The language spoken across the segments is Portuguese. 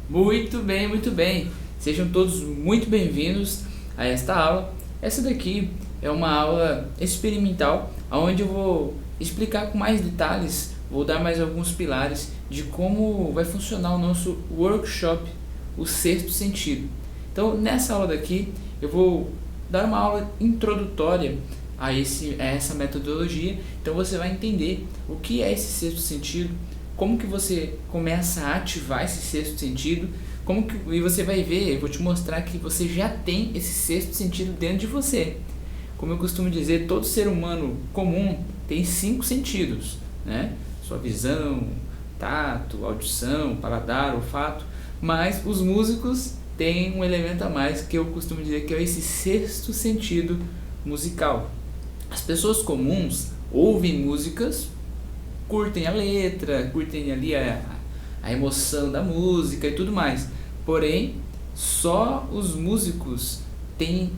Muito bem, muito bem. Sejam todos muito bem-vindos a esta aula. Essa daqui é uma aula experimental, onde eu vou explicar com mais detalhes, vou dar mais alguns pilares de como vai funcionar o nosso workshop, o sexto sentido. Então, nessa aula daqui, eu vou dar uma aula introdutória a essa metodologia. Então, você vai entender o que é esse sexto sentido, como que você começa a ativar esse sexto sentido, e você vai ver, eu vou te mostrar que você já tem esse sexto sentido dentro de você. Como eu costumo dizer, todo ser humano comum tem 5 sentidos, né? Sua visão, tato, audição, paladar, olfato, mas os músicos têm um elemento a mais que eu costumo dizer que é esse sexto sentido musical. As pessoas comuns ouvem músicas, curtem a letra, curtem ali a emoção da música e tudo mais. Porém, só os músicos têm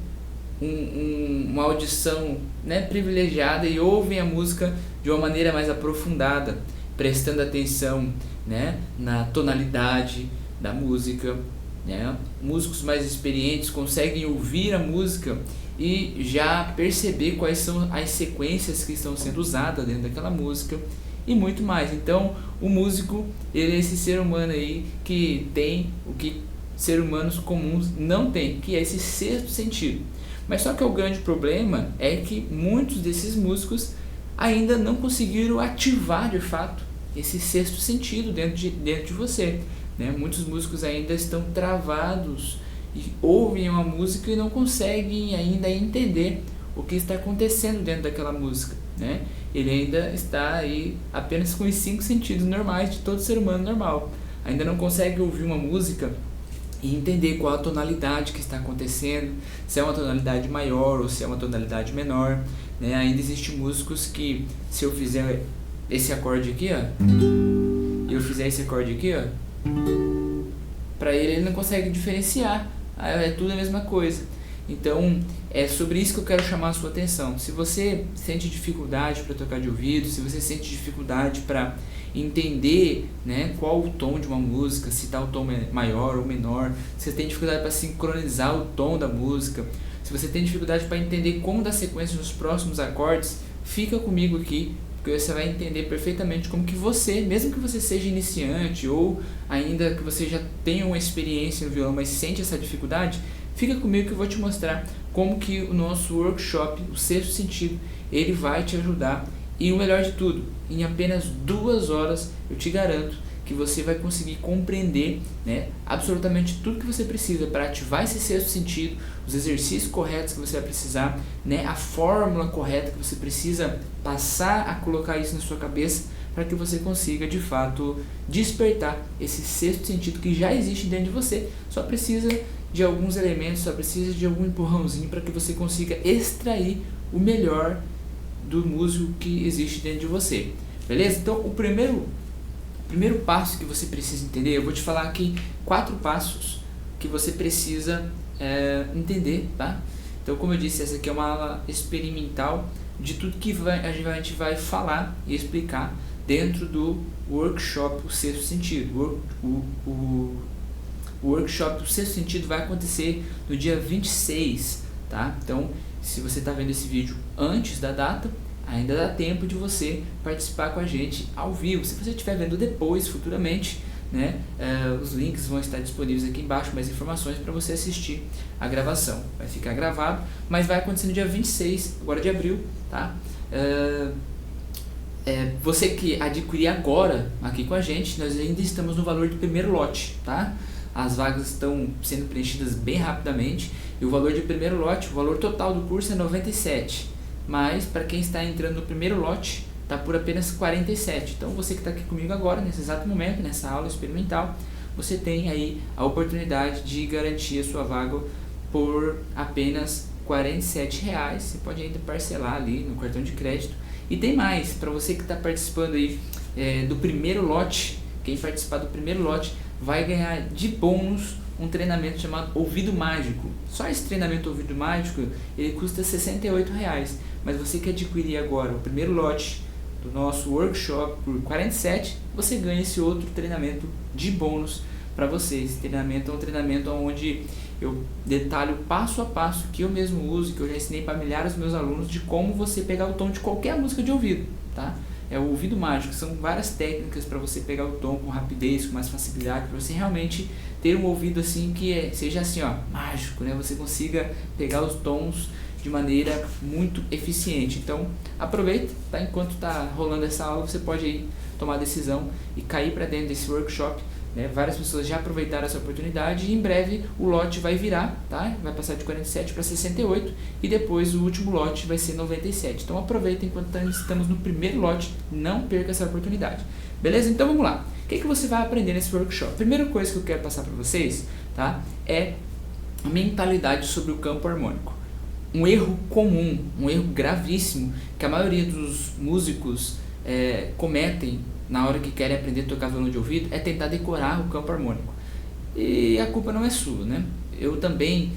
uma audição, né, privilegiada e ouvem a música de uma maneira mais aprofundada, prestando atenção, né, na tonalidade da música, né? Músicos mais experientes conseguem ouvir a música e já perceber quais são as sequências que estão sendo usadas dentro daquela música e muito mais. Então, o músico, ele é esse ser humano aí que tem o que seres humanos comuns não têm, que é esse sexto sentido. Mas só que o grande problema é que muitos desses músicos ainda não conseguiram ativar de fato esse sexto sentido dentro de você, né? Muitos músicos ainda estão travados e ouvem uma música e não conseguem ainda entender o que está acontecendo dentro daquela música, né? Ele ainda está aí apenas com os 5 sentidos normais de todo ser humano normal. Ainda não consegue ouvir uma música e entender qual a tonalidade que está acontecendo, se é uma tonalidade maior ou se é uma tonalidade menor, né? Ainda existem músicos que, se eu fizer esse acorde aqui, ó, e eu fizer esse acorde aqui, ó, para ele não consegue diferenciar, é tudo a mesma coisa. Então, é sobre isso que eu quero chamar a sua atenção. Se você sente dificuldade para tocar de ouvido, se você sente dificuldade para entender, né, qual o tom de uma música, se está o tom maior ou menor, se você tem dificuldade para sincronizar o tom da música, se você tem dificuldade para entender como dar sequência nos próximos acordes, fica comigo aqui, porque você vai entender perfeitamente como que você, mesmo que você seja iniciante ou ainda que você já tenha uma experiência no violão, mas sente essa dificuldade, fica comigo que eu vou te mostrar como que o nosso workshop, o sexto sentido, ele vai te ajudar. E o melhor de tudo, em apenas 2 horas eu te garanto que você vai conseguir compreender, né, absolutamente tudo que você precisa para ativar esse sexto sentido, os exercícios corretos que você vai precisar, né, a fórmula correta que você precisa passar a colocar isso na sua cabeça para que você consiga de fato despertar esse sexto sentido que já existe dentro de você. Só precisa de alguns elementos, só precisa de algum empurrãozinho para que você consiga extrair o melhor do músico que existe dentro de você, beleza? Então, o primeiro passo que você precisa entender, eu vou te falar aqui 4 passos que você precisa entender, tá? Então, como eu disse, essa aqui é uma aula experimental de tudo que a gente vai falar e explicar dentro do workshop, o sexto sentido. O workshop, o sexto sentido, vai acontecer no dia 26, tá? Então, se você está vendo esse vídeo antes da data, ainda dá tempo de você participar com a gente ao vivo. Se você estiver vendo depois, futuramente, né, os links vão estar disponíveis aqui embaixo, mais informações para você assistir a gravação. Vai ficar gravado, mas vai acontecer no dia 26, agora de abril, tá? Você que adquirir agora aqui com a gente, nós ainda estamos no valor do primeiro lote, tá? As vagas estão sendo preenchidas bem rapidamente e o valor de primeiro lote, o valor total do curso é 97, mas para quem está entrando no primeiro lote está por apenas 47. Então você que está aqui comigo agora, nesse exato momento, nessa aula experimental, você tem aí a oportunidade de garantir a sua vaga por apenas R$47. Você pode ainda parcelar ali no cartão de crédito. E tem mais, para você que está participando aí do primeiro lote, quem participar do primeiro lote vai ganhar de bônus um treinamento chamado Ouvido Mágico. Só esse treinamento Ouvido Mágico, ele custa R$68, mas você que adquirir agora o primeiro lote do nosso workshop por 47, você ganha esse outro treinamento de bônus para vocês. Esse treinamento é um treinamento onde eu detalho passo a passo que eu mesmo uso, que eu já ensinei para milhares dos meus alunos, de como você pegar o tom de qualquer música de ouvido, tá? É o ouvido mágico, são várias técnicas para você pegar o tom com rapidez, com mais facilidade, para você realmente ter um ouvido assim que seja assim, ó, mágico, né? Você consiga pegar os tons de maneira muito eficiente. Então aproveita, tá? Enquanto tá rolando essa aula, você pode aí tomar a decisão e cair para dentro desse workshop, né? Várias pessoas já aproveitaram essa oportunidade e em breve o lote vai virar, tá? Vai passar de 47 para 68 e depois o último lote vai ser 97. Então aproveita enquanto estamos no primeiro lote, não perca essa oportunidade. Beleza? Então vamos lá. O que você vai aprender nesse workshop? Primeira coisa que eu quero passar para vocês, tá? É a mentalidade sobre o campo harmônico. Um erro comum, um erro gravíssimo que a maioria dos músicos cometem na hora que querem aprender a tocar violão de ouvido é tentar decorar o campo harmônico. E a culpa não é sua, né? Eu também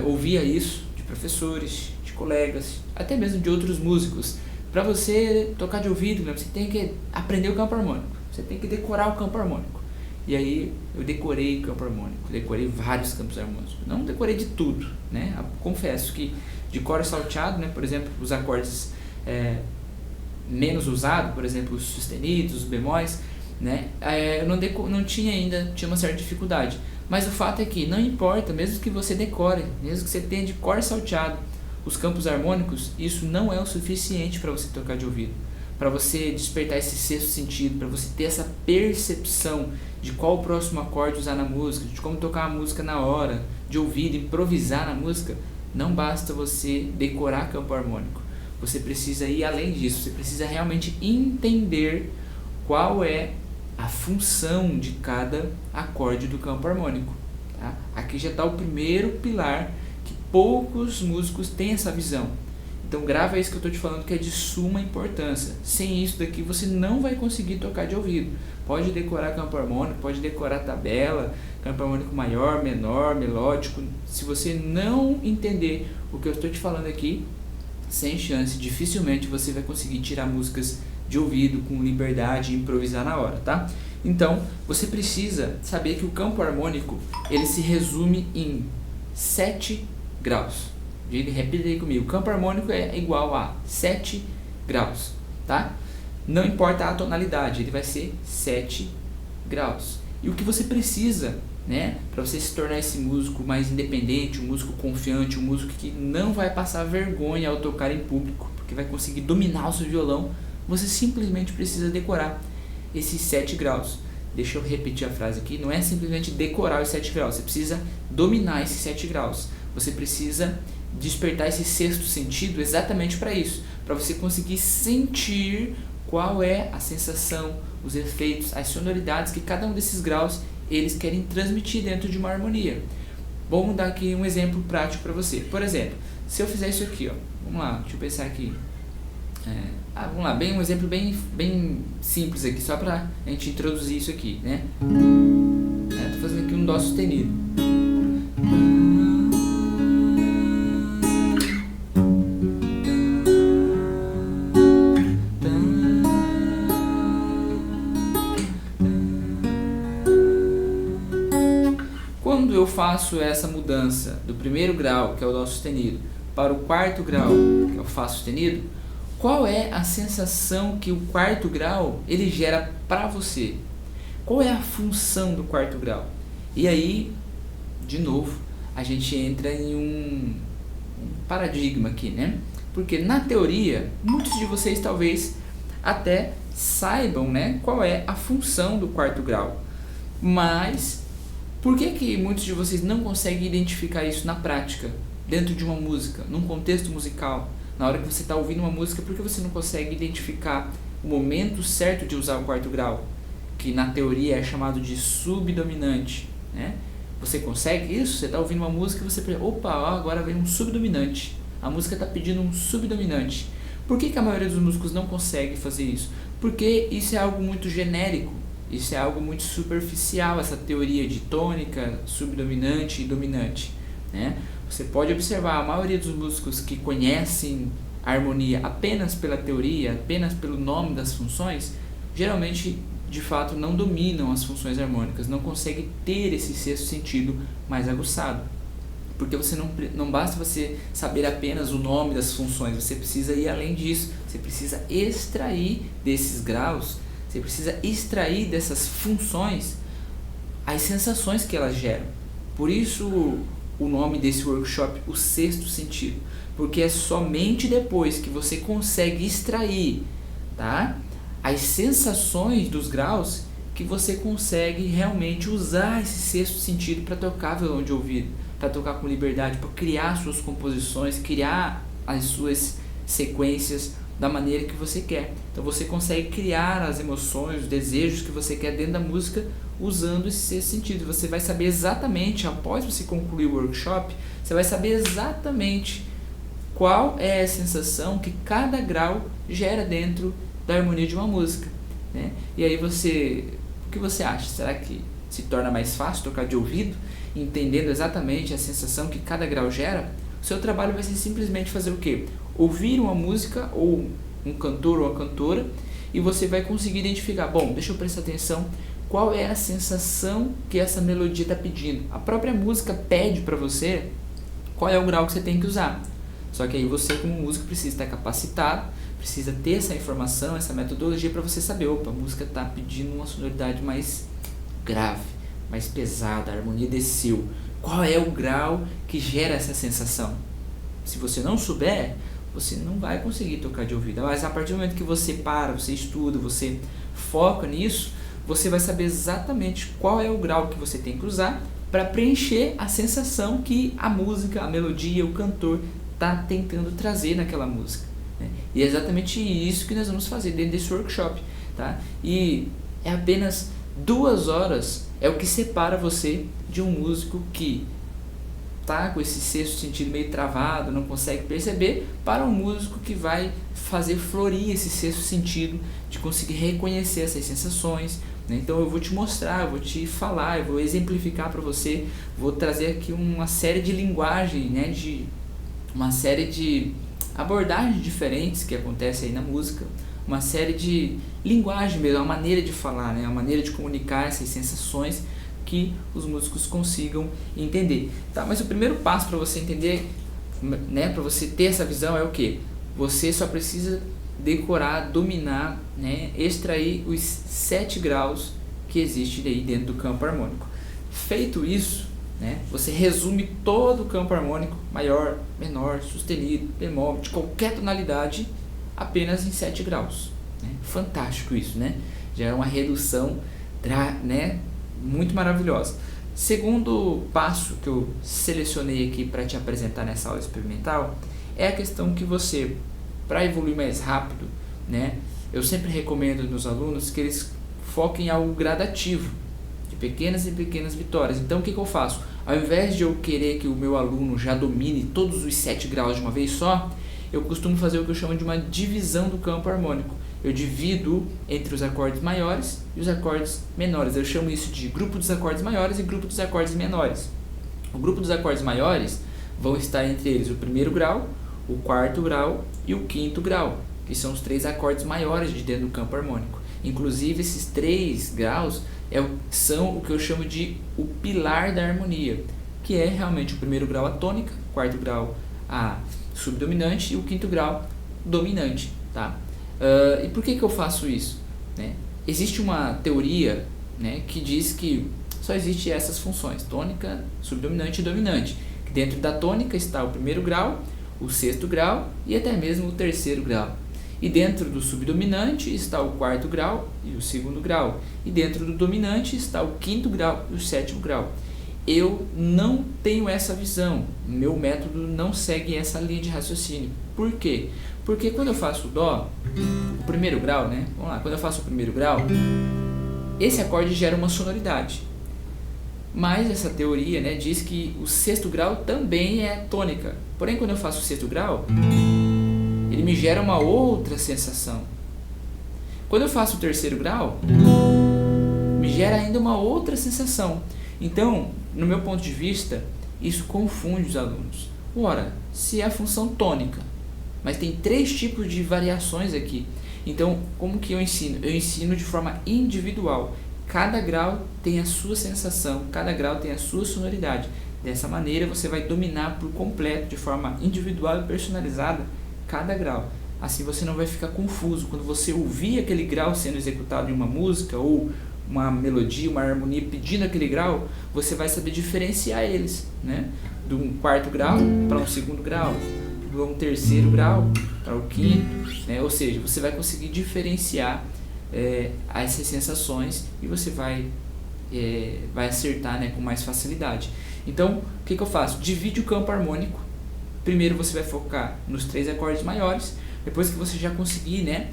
ouvia isso de professores, de colegas, até mesmo de outros músicos. Para você tocar de ouvido, você tem que aprender o campo harmônico, você tem que decorar o campo harmônico. E aí eu decorei o campo harmônico, decorei vários campos harmônicos. Não decorei de tudo, né? Confesso que de cor salteado, né? Por exemplo, os acordes menos usados, por exemplo, os sustenidos, os bemóis, né? Eu não tinha ainda, tinha uma certa dificuldade. Mas o fato é que não importa, mesmo que você decore, mesmo que você tenha de cor salteado os campos harmônicos, isso não é o suficiente para você tocar de ouvido. Para você despertar esse sexto sentido, para você ter essa percepção de qual o próximo acorde usar na música, de como tocar a música na hora, de ouvido, improvisar na música, não basta você decorar campo harmônico. Você precisa ir além disso, você precisa realmente entender qual é a função de cada acorde do campo harmônico. Tá? Aqui já está o primeiro pilar que poucos músicos têm essa visão. Então grava isso que eu estou te falando, que é de suma importância. Sem isso daqui você não vai conseguir tocar de ouvido. Pode decorar campo harmônico, pode decorar tabela, campo harmônico maior, menor, melódico. Se você não entender o que eu estou te falando aqui, sem chance, dificilmente você vai conseguir tirar músicas de ouvido com liberdade e improvisar na hora, tá? Então você precisa saber que o campo harmônico ele se resume em 7 graus. Repita aí comigo, o campo harmônico é igual a 7 graus, tá? Não importa a tonalidade, ele vai ser 7 graus. E o que você precisa, né, para você se tornar esse músico mais independente, um músico confiante, um músico que não vai passar vergonha ao tocar em público, porque vai conseguir dominar o seu violão, você simplesmente precisa decorar esses 7 graus. Deixa eu repetir a frase aqui, não é simplesmente decorar os 7 graus, você precisa dominar esses 7 graus. Você precisa despertar esse sexto sentido exatamente para isso, para você conseguir sentir qual é a sensação, os efeitos, as sonoridades que cada um desses graus eles querem transmitir dentro de uma harmonia. Vamos dar aqui um exemplo prático para você. Por exemplo, se eu fizer isso aqui, ó, vamos lá, deixa eu pensar aqui. Vamos lá, um exemplo bem simples aqui, só para a gente introduzir isso aqui, né? Estou fazendo aqui um dó sustenido. Quando eu faço essa mudança do primeiro grau, que é o dó sustenido, para o quarto grau, que é o fá sustenido, qual é a sensação que o quarto grau ele gera para você? Qual é a função do quarto grau? E aí, de novo, a gente entra em um paradigma aqui, né? Porque na teoria, muitos de vocês talvez até saibam, né, qual é a função do quarto grau. Mas por que muitos de vocês não conseguem identificar isso na prática, dentro de uma música, num contexto musical? Na hora que você está ouvindo uma música, por que você não consegue identificar o momento certo de usar o quarto grau? Que na teoria é chamado de subdominante, né? Você consegue isso? Você está ouvindo uma música e você pensa, opa, agora vem um subdominante. A música está pedindo um subdominante. Por que a maioria dos músicos não consegue fazer isso? Porque isso é algo muito genérico. Isso é algo muito superficial, essa teoria de tônica, subdominante e dominante, né? Você pode observar, a maioria dos músicos que conhecem a harmonia apenas pela teoria, apenas pelo nome das funções, geralmente de fato não dominam as funções harmônicas, não conseguem ter esse sexto sentido mais aguçado. Porque não basta você saber apenas o nome das funções, você precisa ir além disso, você precisa extrair desses graus, você precisa extrair dessas funções as sensações que elas geram. Por isso o nome desse workshop, o sexto sentido, porque é somente depois que você consegue extrair, tá, as sensações dos graus que você consegue realmente usar esse sexto sentido para tocar violão de ouvido, para tocar com liberdade, para criar suas composições, criar as suas sequências da maneira que você quer. Então você consegue criar as emoções, os desejos que você quer dentro da música usando esse sexto sentido. Você vai saber exatamente, após você concluir o workshop, você vai saber exatamente qual é a sensação que cada grau gera dentro da harmonia de uma música, né? E aí o que você acha? Será que se torna mais fácil tocar de ouvido, entendendo exatamente a sensação que cada grau gera? O seu trabalho vai ser simplesmente fazer o quê? Ouvir uma música, ou um cantor ou uma cantora, e você vai conseguir identificar, bom, deixa eu prestar atenção, qual é a sensação que essa melodia está pedindo. A própria música pede para você qual é o grau que você tem que usar. Só que aí você, como músico, precisa estar capacitado, precisa ter essa informação, essa metodologia para você saber, opa, a música está pedindo uma sonoridade mais grave, mais pesada, a harmonia desceu. Qual é o grau que gera essa sensação? Se você não souber, você não vai conseguir tocar de ouvido. Mas a partir do momento que você para, você estuda, você foca nisso, você vai saber exatamente qual é o grau que você tem que usar para preencher a sensação que a música, a melodia, o cantor está tentando trazer naquela música, né? E é exatamente isso que nós vamos fazer dentro desse workshop, tá? E é apenas 2 horas é o que separa você de um músico que tá com esse sexto sentido meio travado, não consegue perceber, para um músico que vai fazer florir esse sexto sentido, de conseguir reconhecer essas sensações, né? Então eu vou te mostrar, eu vou te falar, eu vou exemplificar para você, vou trazer aqui uma série de linguagem, né, de uma série de abordagens diferentes que acontecem aí na música, uma série de linguagem mesmo, uma maneira de falar, né, uma maneira de comunicar essas sensações que os músicos consigam entender, tá? Mas o primeiro passo para você entender, né, para você ter essa visão é o que? Você só precisa decorar, dominar, né, extrair os 7 graus que existem aí dentro do campo harmônico. Feito isso, né, você resume todo o campo harmônico, maior, menor, sustenido, bemol, de qualquer tonalidade, apenas em 7 graus. Né? Fantástico isso, né? Já é uma redução, né, muito maravilhosa. Segundo passo que eu selecionei aqui para te apresentar nessa aula experimental é a questão que você, para evoluir mais rápido, né, eu sempre recomendo aos meus alunos que eles foquem em algo gradativo, de pequenas e pequenas vitórias. Então o que eu faço? Ao invés de eu querer que o meu aluno já domine todos os 7 graus de uma vez só, eu costumo fazer o que eu chamo de uma divisão do campo harmônico. Eu divido entre os acordes maiores e os acordes menores. Eu chamo isso de grupo dos acordes maiores e grupo dos acordes menores. O grupo dos acordes maiores vão estar entre eles o 1º grau, o 4º grau e o 5º grau, que são os 3 acordes maiores de dentro do campo harmônico. Inclusive, esses 3 graus são o que eu chamo de o pilar da harmonia, que é realmente o 1º grau a tônica, o 4º grau a subdominante e o 5º grau dominante, tá? E por que eu faço isso? Né? Existe uma teoria, né, que diz que só existe essas funções, tônica, subdominante e dominante. Que dentro da tônica está o 1º grau, o 6º grau e até mesmo o 3º grau. E dentro do subdominante está o 4º grau e o 2º grau. E dentro do dominante está o 5º grau e o 7º grau. Eu não tenho essa visão, meu método não segue essa linha de raciocínio. Por quê? Porque quando eu faço o Dó, o 1º grau, né? Vamos lá, quando eu faço o 1º grau, esse acorde gera uma sonoridade. Mas essa teoria, né, diz que o 6º grau também é tônica. Porém, quando eu faço o 6º grau, ele me gera uma outra sensação. Quando eu faço o 3º grau, me gera ainda uma outra sensação. Então, no meu ponto de vista, isso confunde os alunos. Ora, se é a função tônica, mas tem 3 tipos de variações aqui. Então, como que eu ensino? Eu ensino de forma individual. Cada grau tem a sua sensação, cada grau tem a sua sonoridade. Dessa maneira você vai dominar por completo, de forma individual e personalizada, cada grau. Assim você não vai ficar confuso. Quando você ouvir aquele grau sendo executado em uma música ou uma melodia, uma harmonia pedindo aquele grau, você vai saber diferenciar eles, né? De um quarto grau para um segundo grau, de um terceiro grau para o quinto, né? Ou seja, você vai conseguir diferenciar essas sensações e você vai acertar, né, com mais facilidade. Então, o que eu faço? Divide o campo harmônico. Primeiro você vai focar nos 3 acordes maiores. Depois que você já conseguir, né,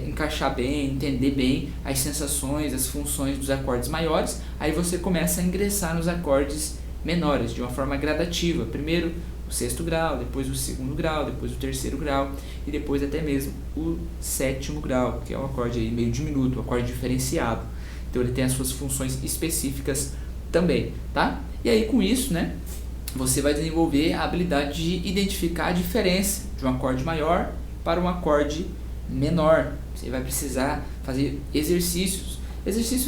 encaixar bem, entender bem as sensações, as funções dos acordes maiores, aí você começa a ingressar nos acordes menores de uma forma gradativa. Primeiro o 6º grau, depois o 2º grau, depois o 3º grau e depois até mesmo o 7º grau, que é um acorde aí meio diminuto, um acorde diferenciado. Então ele tem as suas funções específicas também, tá? E aí com isso, né, você vai desenvolver a habilidade de identificar a diferença de um acorde maior para um acorde menor. Você vai precisar fazer exercícios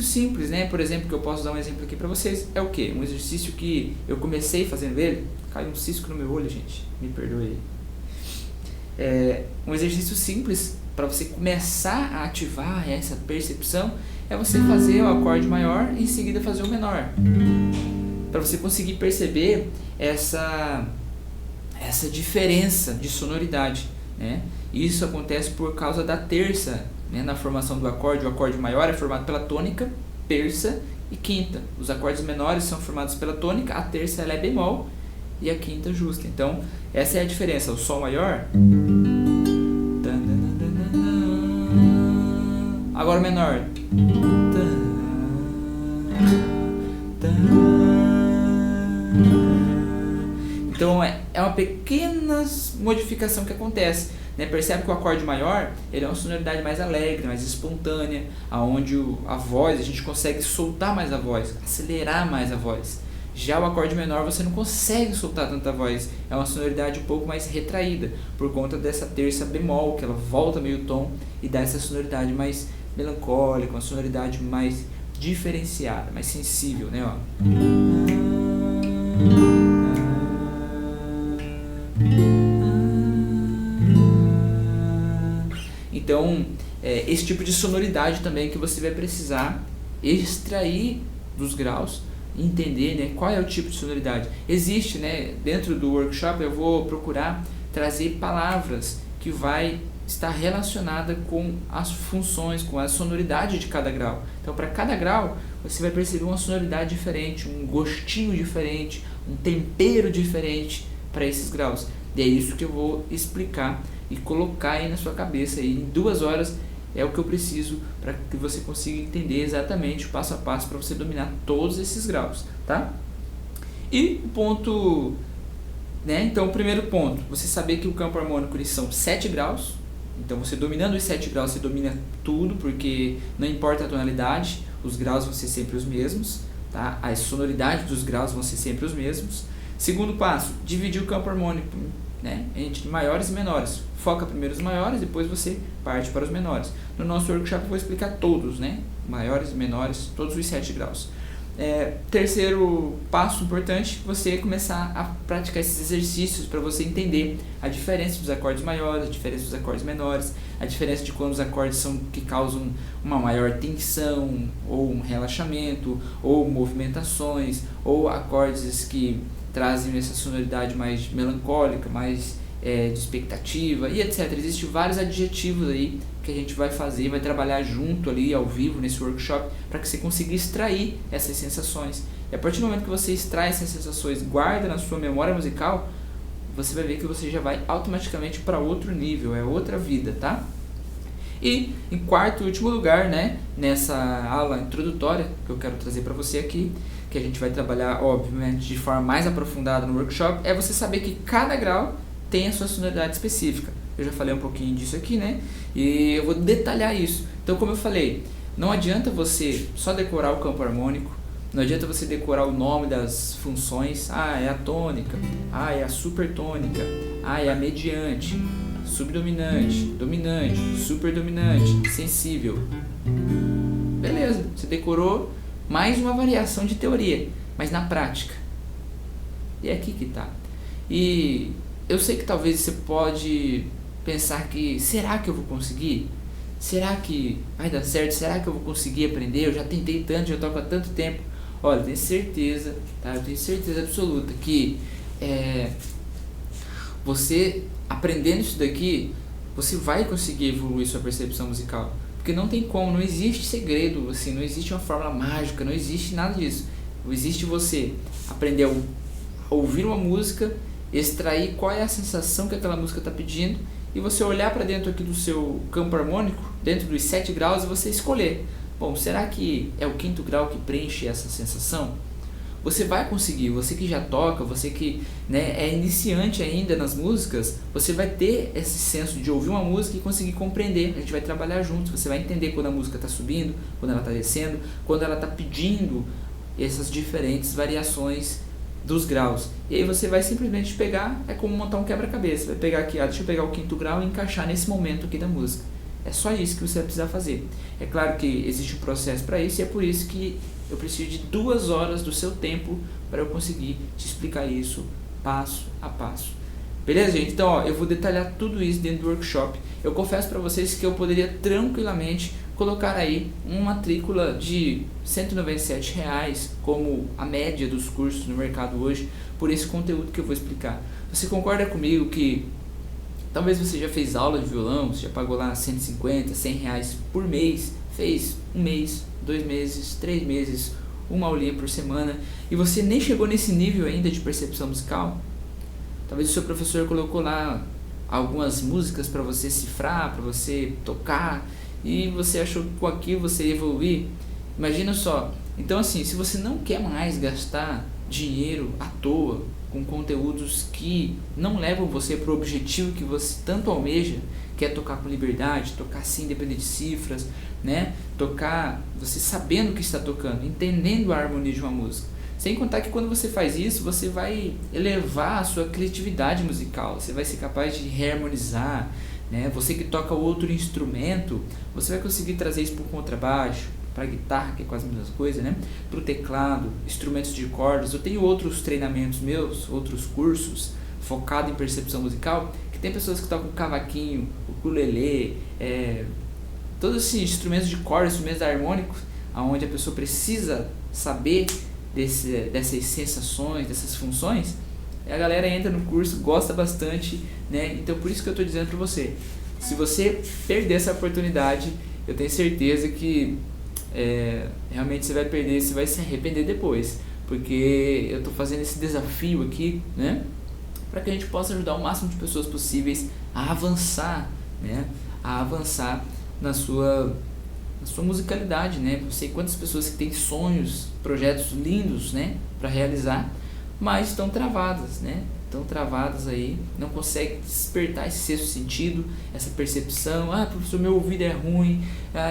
simples, né? Por exemplo, que eu posso dar um exemplo aqui para vocês, é o que? Um exercício que eu comecei fazendo ele, caiu um cisco no meu olho, gente, me perdoe aí. Um exercício simples para você começar a ativar essa percepção é você fazer o acorde maior e em seguida fazer o menor, para você conseguir perceber essa diferença de sonoridade, né? Isso acontece por causa da terça, né? Na formação do acorde, o acorde maior é formado pela tônica, terça e quinta. Os acordes menores são formados pela tônica, a terça ela é bemol e a quinta justa. Então, essa é a diferença. O sol maior, agora o menor, então é uma pequena modificação que acontece, né? Percebe que o acorde maior ele é uma sonoridade mais alegre, mais espontânea, aonde a voz, a gente consegue soltar mais a voz, acelerar mais a voz. Já o acorde menor você não consegue soltar tanta voz, é uma sonoridade um pouco mais retraída, por conta dessa terça bemol, que ela volta meio tom e dá essa sonoridade mais melancólica, uma sonoridade mais diferenciada, mais sensível, né? Ó. Então, esse tipo de sonoridade também que você vai precisar extrair dos graus, entender, né, qual é o tipo de sonoridade. Existe, né, dentro do workshop eu vou procurar trazer palavras que vai estar relacionada com as funções, com a sonoridade de cada grau. Então, para cada grau, você vai perceber uma sonoridade diferente, um gostinho diferente, um tempero diferente para esses graus. E é isso que eu vou explicar e colocar aí na sua cabeça. Aí, em 2 horas é o que eu preciso para que você consiga entender exatamente o passo a passo para você dominar todos esses graus, tá? E o ponto, né? Então, o primeiro ponto, você saber que o campo harmônico eles são 7 graus. Então, você dominando os 7 graus, você domina tudo, porque não importa a tonalidade, os graus vão ser sempre os mesmos, tá? As sonoridades dos graus vão ser sempre os mesmos. Segundo passo, dividir o campo harmônico, né, entre maiores e menores. Foca primeiro os maiores, depois você parte para os menores. No nosso workshop eu vou explicar todos, né, maiores e menores, todos os 7 graus. Terceiro passo importante, você começar a praticar esses exercícios para você entender a diferença dos acordes maiores, a diferença dos acordes menores, a diferença de quando os acordes são que causam uma maior tensão, ou um relaxamento, ou movimentações, ou acordes que trazem essa sonoridade mais melancólica, mais de expectativa e etc. Existem vários adjetivos aí que a gente vai fazer, vai trabalhar junto ali ao vivo nesse workshop para que você consiga extrair essas sensações. E a partir do momento que você extrai essas sensações, guarda na sua memória musical, você vai ver que você já vai automaticamente para outro nível, é outra vida, tá? E em quarto e último lugar, né, nessa aula introdutória que eu quero trazer para você aqui, que a gente vai trabalhar, obviamente, de forma mais aprofundada no workshop, é você saber que cada grau tem a sua sonoridade específica. Eu já falei um pouquinho disso aqui, né? E eu vou detalhar isso. Então, como eu falei, não adianta você só decorar o campo harmônico, não adianta você decorar o nome das funções. Ah, é a tônica, ah, é a supertônica, ah, é a mediante. subdominante, dominante, superdominante, sensível. Beleza, você decorou mais uma variação de teoria, mas na prática. E é aqui que tá. E eu sei que talvez você pode pensar que, será que eu vou conseguir? Será que vai dar certo? Será que eu vou conseguir aprender? Eu já tentei tanto, já toco há tanto tempo. Olha, eu tenho certeza, tá? Eu tenho certeza absoluta que você aprendendo isso daqui, você vai conseguir evoluir sua percepção musical. Porque não tem como, não existe segredo, assim, não existe uma fórmula mágica, não existe nada disso. Existe você aprender a ouvir uma música, extrair qual é a sensação que aquela música está pedindo e você olhar para dentro aqui do seu campo harmônico, dentro dos 7 graus, e você escolher. Bom, será que é o 5º grau que preenche essa sensação? Você vai conseguir, você que já toca, você que, né, é iniciante ainda nas músicas, você vai ter esse senso de ouvir uma música e conseguir compreender. A gente vai trabalhar juntos, você vai entender quando a música está subindo, quando ela está descendo, quando ela está pedindo essas diferentes variações dos graus. E aí você vai simplesmente pegar, é como montar um quebra-cabeça, vai pegar aqui, deixa eu pegar o 5º grau e encaixar nesse momento aqui da música. É só isso que você vai precisar fazer. É claro que existe um processo para isso e é por isso que eu preciso de 2 horas do seu tempo para eu conseguir te explicar isso passo a passo. Beleza, gente? Então, ó, eu vou detalhar tudo isso dentro do workshop. Eu confesso para vocês que eu poderia tranquilamente colocar aí uma matrícula de R$ 197 como a média dos cursos no mercado hoje, por esse conteúdo que eu vou explicar. Você concorda comigo que talvez você já fez aula de violão, você já pagou lá 150, 100 reais por mês, fez 1 mês, 2 meses, 3 meses, uma aulinha por semana, e você nem chegou nesse nível ainda de percepção musical? Talvez o seu professor colocou lá algumas músicas para você cifrar, para você tocar, e você achou que com aquilo você ia evoluir. Imagina só. Então assim, se você não quer mais gastar dinheiro à toa com conteúdos que não levam você para o objetivo que você tanto almeja, que é tocar com liberdade, tocar sem depender de cifras, né? Tocar você sabendo o que está tocando, entendendo a harmonia de uma música. Sem contar que quando você faz isso, você vai elevar a sua criatividade musical, você vai ser capaz de reharmonizar, né? Você que toca outro instrumento, você vai conseguir trazer isso para o contrabaixo, para a guitarra, que é quase a mesma coisa, né? Para o teclado, instrumentos de cordas. Eu tenho outros treinamentos meus, outros cursos focados em percepção musical, que tem pessoas que tocam cavaquinho, ukulele, todos esses instrumentos de cordas, instrumentos harmônicos, onde a pessoa precisa saber dessas sensações, dessas funções. A galera entra no curso, gosta bastante, né? Então por isso que eu estou dizendo para você, se você perder essa oportunidade, eu tenho certeza que realmente você vai perder, você vai se arrepender depois, porque eu estou fazendo esse desafio aqui, né? Para que a gente possa ajudar o máximo de pessoas possíveis a avançar, né? A avançar na sua musicalidade, né? Eu sei quantas pessoas que têm sonhos, projetos lindos, né, para realizar, mas estão travadas, né? Estão travadas aí, não conseguem despertar esse sexto sentido, essa percepção. Professor, meu ouvido é ruim,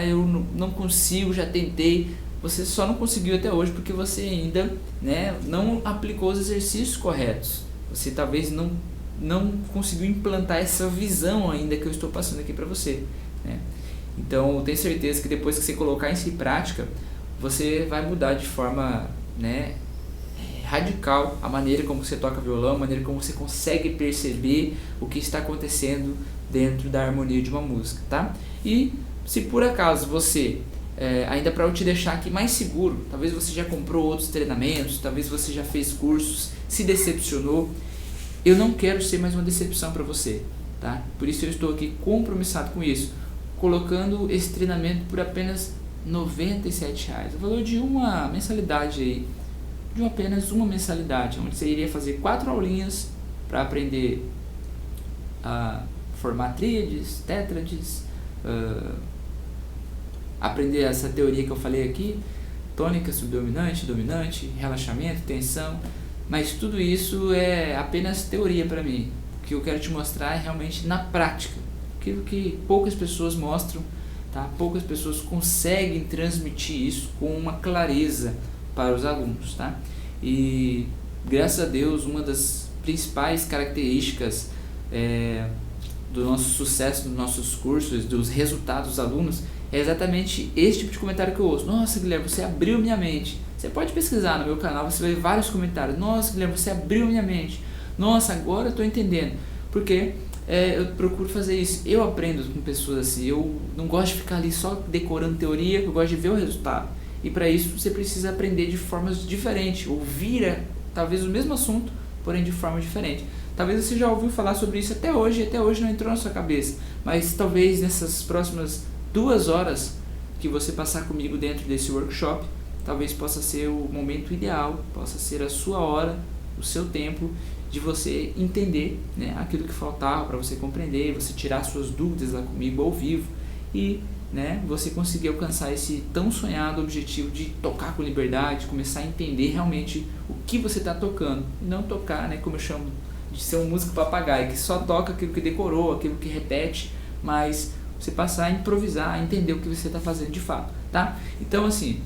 eu não consigo, já tentei. Você só não conseguiu até hoje porque você ainda, né, não aplicou os exercícios corretos. Você talvez não conseguiu implantar essa visão ainda que eu estou passando aqui para você, né? Então, eu tenho certeza que depois que você colocar isso em prática, você vai mudar de forma, né, radical a maneira como você toca violão, a maneira como você consegue perceber o que está acontecendo dentro da harmonia de uma música, tá? E se por acaso você, ainda para eu te deixar aqui mais seguro, talvez você já comprou outros treinamentos, talvez você já fez cursos, se decepcionou, eu não quero ser mais uma decepção para você, tá? Por isso eu estou aqui compromissado com isso, colocando esse treinamento por apenas R$ 97, o valor de uma mensalidade aí, de apenas uma mensalidade, onde você iria fazer 4 aulinhas para aprender a formar tríades, tétrades, aprender essa teoria que eu falei aqui, tônica, subdominante, dominante, relaxamento, tensão, mas tudo isso é apenas teoria para mim. O que eu quero te mostrar é realmente na prática, aquilo que poucas pessoas mostram, tá? Poucas pessoas conseguem transmitir isso com uma clareza para os alunos, tá? E graças a Deus, uma das principais características do nosso sucesso dos nossos cursos, dos resultados dos alunos, é exatamente esse tipo de comentário que eu ouço. Nossa, Guilherme, você abriu minha mente. Você pode pesquisar no meu canal, você vai ver vários comentários. Nossa, Guilherme, você abriu minha mente. Nossa, agora eu estou entendendo. Porque eu procuro fazer isso. Eu aprendo com pessoas assim. Eu não gosto de ficar ali só decorando teoria, eu gosto de ver o resultado. E para isso você precisa aprender de formas diferentes. Ouvir talvez o mesmo assunto, porém de forma diferente. Talvez você já ouviu falar sobre isso até hoje não entrou na sua cabeça. Mas talvez nessas próximas 2 horas que você passar comigo dentro desse workshop, talvez possa ser o momento ideal, possa ser a sua hora, o seu tempo de você entender, né, aquilo que faltava para você compreender, você tirar suas dúvidas lá comigo ao vivo e, né, você conseguir alcançar esse tão sonhado objetivo de tocar com liberdade, começar a entender realmente o que você está tocando, e não tocar, né, como eu chamo, de ser um músico papagaio, que só toca aquilo que decorou, aquilo que repete, mas você passar a improvisar, a entender o que você está fazendo de fato, tá? Então, assim,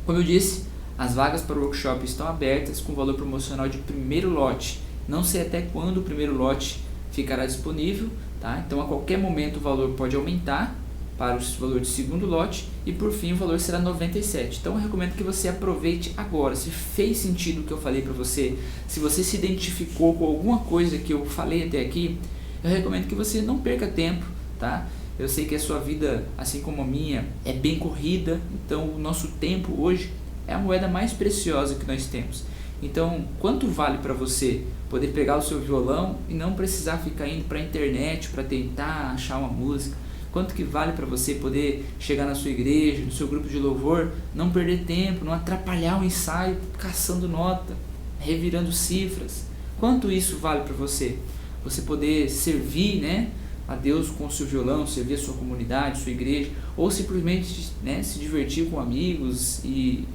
como eu disse, as vagas para o workshop estão abertas com valor promocional de primeiro lote. Não sei até quando o primeiro lote ficará disponível, tá? Então, a qualquer momento o valor pode aumentar para o valor de segundo lote e, por fim, o valor será R$ 97. Então, eu recomendo que você aproveite agora. Se fez sentido o que eu falei para você, se você se identificou com alguma coisa que eu falei até aqui, eu recomendo que você não perca tempo, tá? Eu sei que a sua vida, assim como a minha, é bem corrida, então o nosso tempo hoje é a moeda mais preciosa que nós temos. Então, quanto vale para você poder pegar o seu violão e não precisar ficar indo para a internet para tentar achar uma música? Quanto que vale para você poder chegar na sua igreja, no seu grupo de louvor, não perder tempo, não atrapalhar o ensaio, caçando nota, revirando cifras? Quanto isso vale para você? Você poder servir, né, a Deus com o seu violão, servir a sua comunidade, sua igreja, ou simplesmente, né, se divertir com amigos e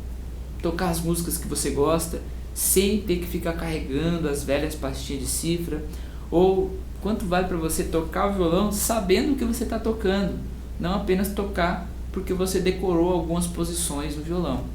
tocar as músicas que você gosta, sem ter que ficar carregando as velhas pastinhas de cifra, ou quanto vale para você tocar o violão sabendo o que você está tocando, não apenas tocar porque você decorou algumas posições no violão.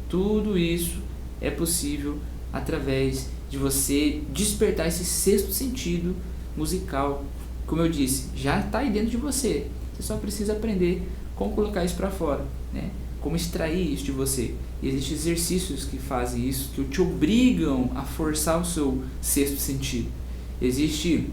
Tudo isso é possível através de você despertar esse sexto sentido musical. Como eu disse, já está aí dentro de você, você só precisa aprender como colocar isso para fora, né? Como extrair isso de você. E existem exercícios que fazem isso, que te obrigam a forçar o seu sexto sentido. Existe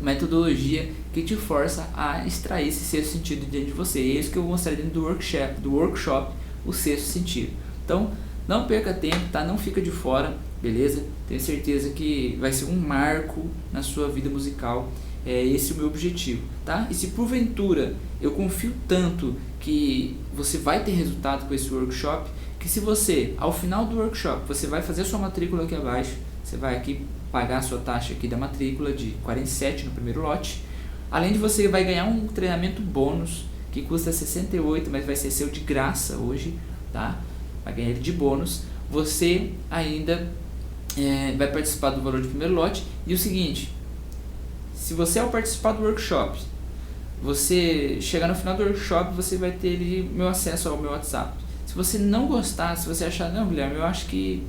metodologia que te força a extrair esse sexto sentido dentro de você. E é isso que eu vou mostrar dentro do workshop, o sexto sentido. Então, não perca tempo, tá? Não fica de fora, beleza? Tenho certeza que vai ser um marco na sua vida musical. É esse o meu objetivo, tá? E se porventura eu confio tanto que você vai ter resultado com esse workshop, que se você, ao final do workshop, você vai fazer a sua matrícula aqui abaixo, você vai aqui pagar a sua taxa aqui da matrícula de 47 no primeiro lote, além de você vai ganhar um treinamento bônus, que custa 68, mas vai ser seu de graça hoje, tá? Vai ganhar ele de bônus, você ainda vai participar do valor do primeiro lote, e o seguinte, se você ao participar do workshop, você chegar no final do workshop, você vai ter ali meu acesso ao meu WhatsApp. Se você não gostar, se você achar, não, Guilherme, eu acho que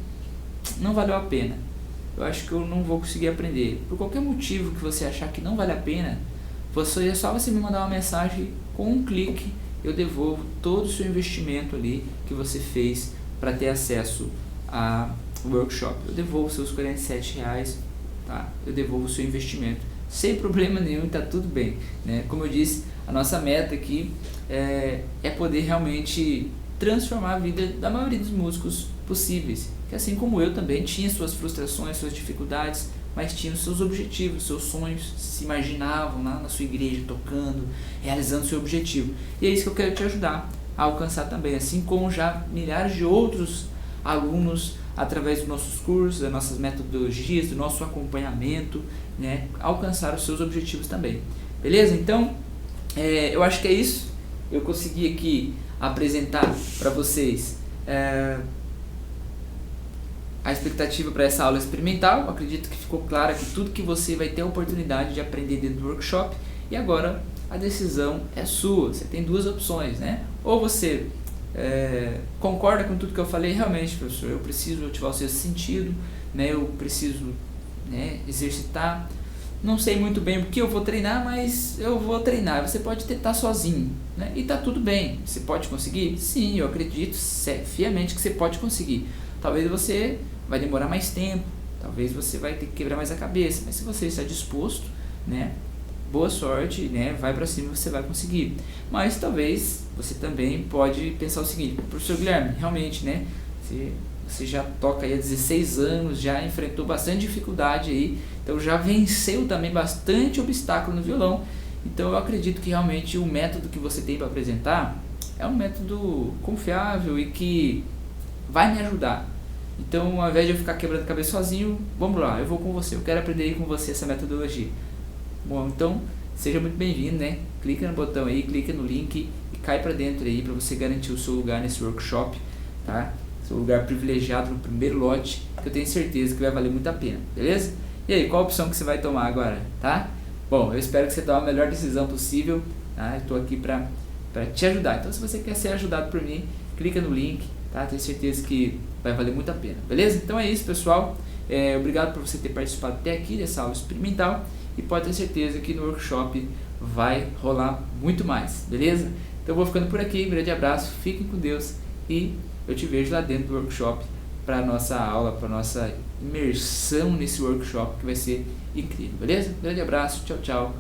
não valeu a pena, eu acho que eu não vou conseguir aprender, por qualquer motivo que você achar que não vale a pena, é só você me mandar uma mensagem, com um clique eu devolvo todo o seu investimento ali que você fez para ter acesso ao workshop. Eu devolvo seus R$47, tá? Eu devolvo o seu investimento sem problema nenhum, está tudo bem, né? Como eu disse, a nossa meta aqui é poder realmente transformar a vida da maioria dos músicos possíveis, que assim como eu também tinha suas frustrações, suas dificuldades, mas tinham seus objetivos, seus sonhos, se imaginavam lá na sua igreja tocando, realizando seu objetivo. E é isso que eu quero te ajudar a alcançar também, assim como já milhares de outros alunos, através dos nossos cursos, das nossas metodologias, do nosso acompanhamento, né, alcançar os seus objetivos também. Beleza? Então, eu acho que é isso. Eu consegui aqui apresentar para vocês a expectativa para essa aula experimental. Eu acredito que ficou claro que tudo que você vai ter a oportunidade de aprender dentro do workshop. E agora a decisão é sua. Você tem duas opções, né? Ou você concorda com tudo que eu falei, realmente, professor, eu preciso ativar o sexto sentido, né? Eu preciso, né, exercitar não sei muito bem o que eu vou treinar, mas eu vou treinar. Você pode tentar sozinho, né? E tá tudo bem. Você pode conseguir? Sim, eu acredito fiamente que você pode conseguir. Talvez você vai demorar mais tempo, talvez você vai ter que quebrar mais a cabeça, mas se você está disposto, né? Boa sorte, né? Vai pra cima, você vai conseguir. Mas talvez você também pode pensar o seguinte: professor Guilherme, realmente, né? Você já toca aí há 16 anos, já enfrentou bastante dificuldade aí, então já venceu também bastante obstáculo no violão. Então eu acredito que realmente o método que você tem para apresentar é um método confiável e que vai me ajudar. Então, ao invés de eu ficar quebrando a cabeça sozinho, vamos lá, eu vou com você, eu quero aprender aí com você essa metodologia. Bom, então, seja muito bem-vindo, né? Clica no botão aí, clica no link e cai pra dentro aí para você garantir o seu lugar nesse workshop, tá? Seu lugar privilegiado no primeiro lote, que eu tenho certeza que vai valer muito a pena, beleza? E aí, qual a opção que você vai tomar agora, tá? Bom, eu espero que você tome a melhor decisão possível, tá? Eu tô aqui pra te ajudar. Então, se você quer ser ajudado por mim, clica no link, tá? Tenho certeza que vai valer muito a pena, beleza? Então é isso, pessoal. Obrigado por você ter participado até aqui dessa aula experimental e pode ter certeza que no workshop vai rolar muito mais, beleza? Então eu vou ficando por aqui, um grande abraço, fiquem com Deus e eu te vejo lá dentro do workshop para nossa aula, para nossa imersão nesse workshop que vai ser incrível, beleza? Um grande abraço, tchau, tchau,